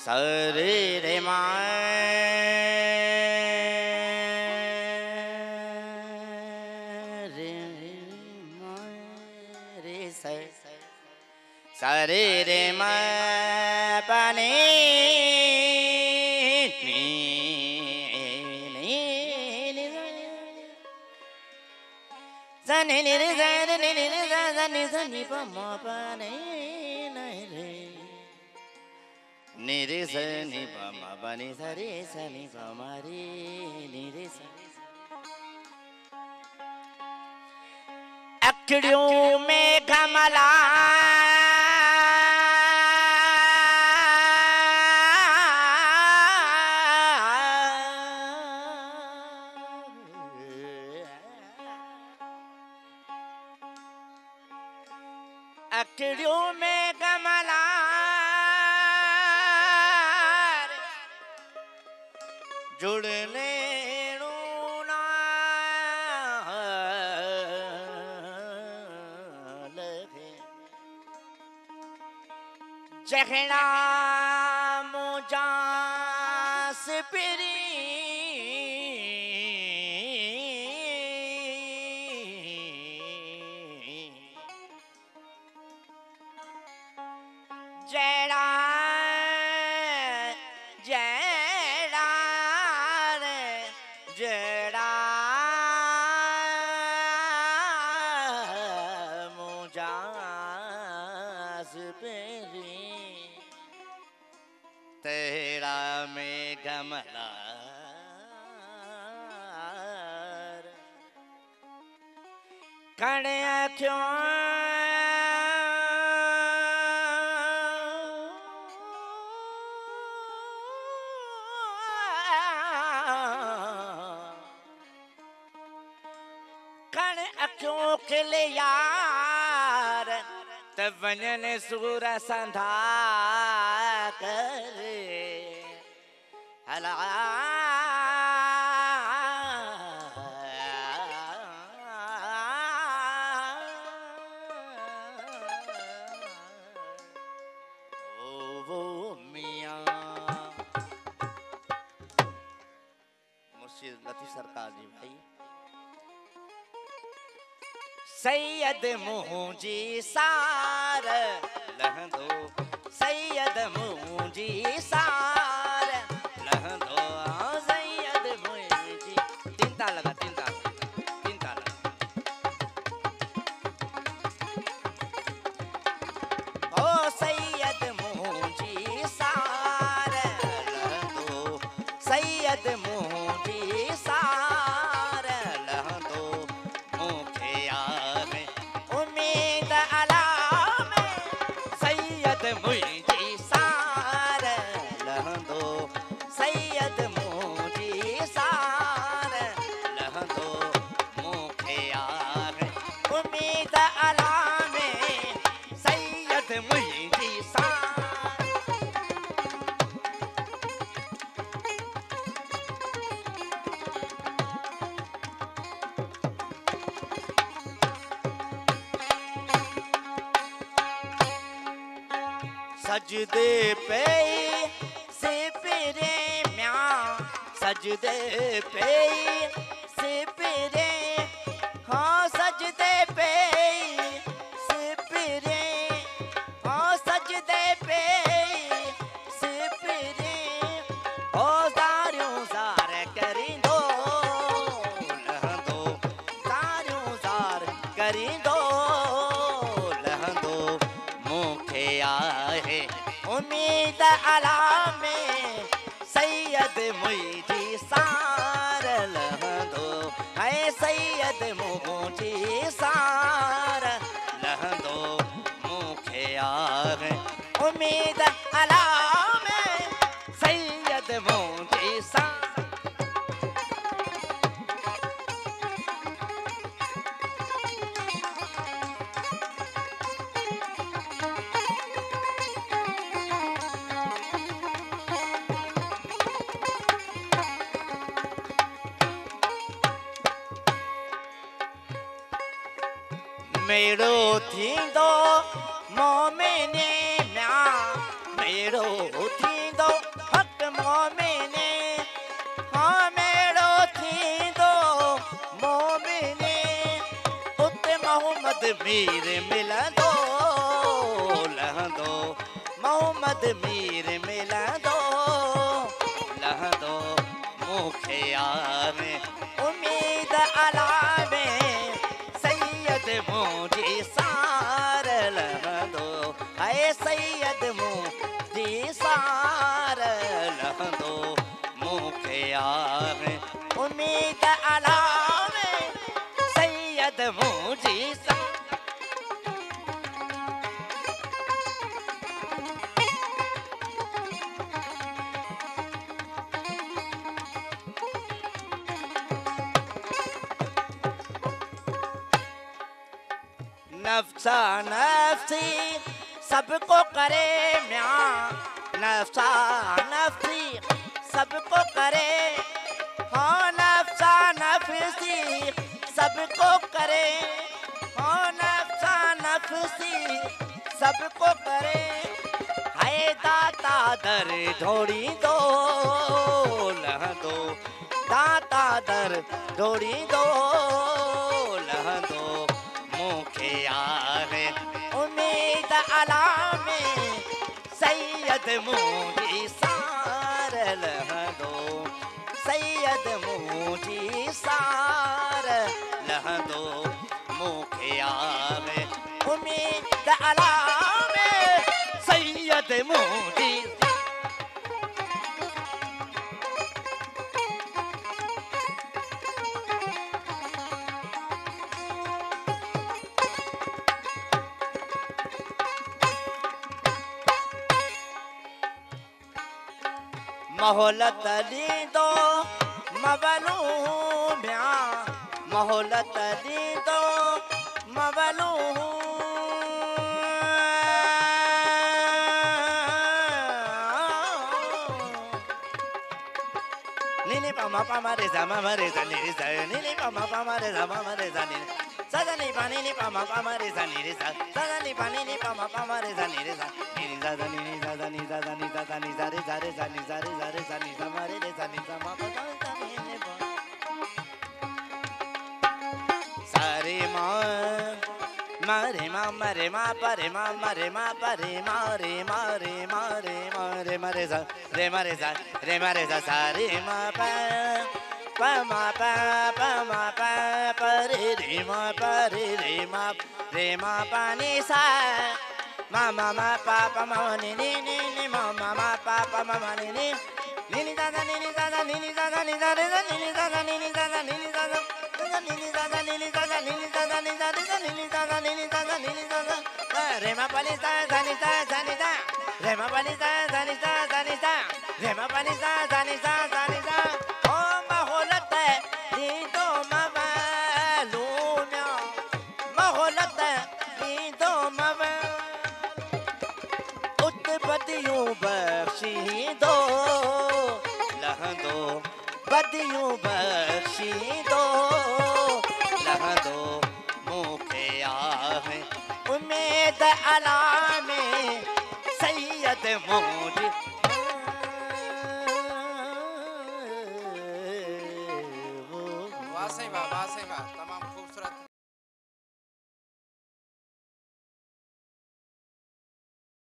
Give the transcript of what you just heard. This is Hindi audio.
सरे रे माए रे माए रे सरे रे माए पानी सनी रे सनी रे सनी सनी पमा पानी निरे सनी पमा बनी सरे सनी पमा रे निरे सनी अखड़ियों में कमला अखड़ियों में कमला जुड़ने ना लगे जखना मुझा से पिरी जड़ा जड़ा जड़ा मुझास पेरी तेरा में कमला कणे क्यों के ले यार तब वजन सूर संधा करे हला ओ वो मियां मुर्शिद लतीफ सरकार जी भाई सैयद मुझी सार लहंदो सैयद मुझी सार लहंदो सैयद मुझी तीन ताल लगा तीन ताल ओ सैयद मुझी सार लहंदो सैयद मुझी सार लहंदो मुखे उम्मीद अलाम सैयद मुझी सार लहंदो सैयद मुझी सार लहंदो मुखे यार उम्मीद अलाम सैयद मुझी सार सजदे पे से पेरे म्यां सजदे पे से पेरे हाँ सजदे पे से पेरे हाँ सजदे पे से पेरे ओ सारियों सार करी दो लहंदो सारियों सार करी दो लहंदो मुखे आए उम्मीद अलाम सैयद मुझी सार लहंदो है सैयद मुझी सार लहंदो मुखे आए उम्मीद अलाम सैयद मुझी सार मेरो थींदो मोमिने म्या मेरो उठी दो हक मोमिने हाँ मेड़ो थी दो मोमिने उते मोहम्मद मीर मिला दो लह दो मोहम्मद मीर मिला दो लह दो मुखे यार उम्मीद अलावे सैयद मुझे सार लह दो आए सैयद मुझे सार लह दो मुखे यार उम्मीद अलावे सैयद मुझे सार नफ्सा नफ्सी सबको करे म्यां नफ्सा नफ्सी सबको करे हाँ नफ्सा नफ्सी सबको करे हाँ नफ्सा नफ्सी सबको करे हाय दाता दर ढोड़ी दो लह दो दाता दर ढोड़ी दो लह दो मुखे यार उम्मीद अलामे सैयद मुझे सार लह दो सैयद मुझे सार लह दो मुखे यार उम्मीद अलामे सैयद मुझे मोहलत दी दो मवलू ब्या मोहलत दी दो मवलू नीनी पामा पामा रे जामा मरे जानी रे जा नीनी पामा पामा रे जामा मरे जानी सदा नी पानी नी पामा पामा रे जानी रे जा सदा नी पानी नी पामा पामा रे जानी रे जा नी जा नी जा नी जा नी जा नी जा रे जा रे जा नी जा रे जा रे जा नी जा मरे रे जा नी जा मा पता नी ने बा सारे मां मारे मां मरे मां परे मां मरे मां परे मारे मारे मारे मारे मरे जा रे मारे जा सारे मां पा मा पा परे रे मा पानी सा मा पा पा मा नी नी मा पा पा मा नी नी दादा नी दादा नी दादा नी दादा नी दादा नी दादा नी दादा नी दादा नी दादा नी दादा नी दादा नी दादा नी दादा नी दादा रे मा पानी सा जानी सा जानी सा रे मा पानी सा जानी सा जानी सा रे मा पानी सा जानी सा जानी सा ओ मोहलत दी दो मवलूना मोहलत दी दो उत बदियों बख्शी दो लह दो बदियों बख्शी दो लह दो मुखे यार उम्मीद अलामे सैयद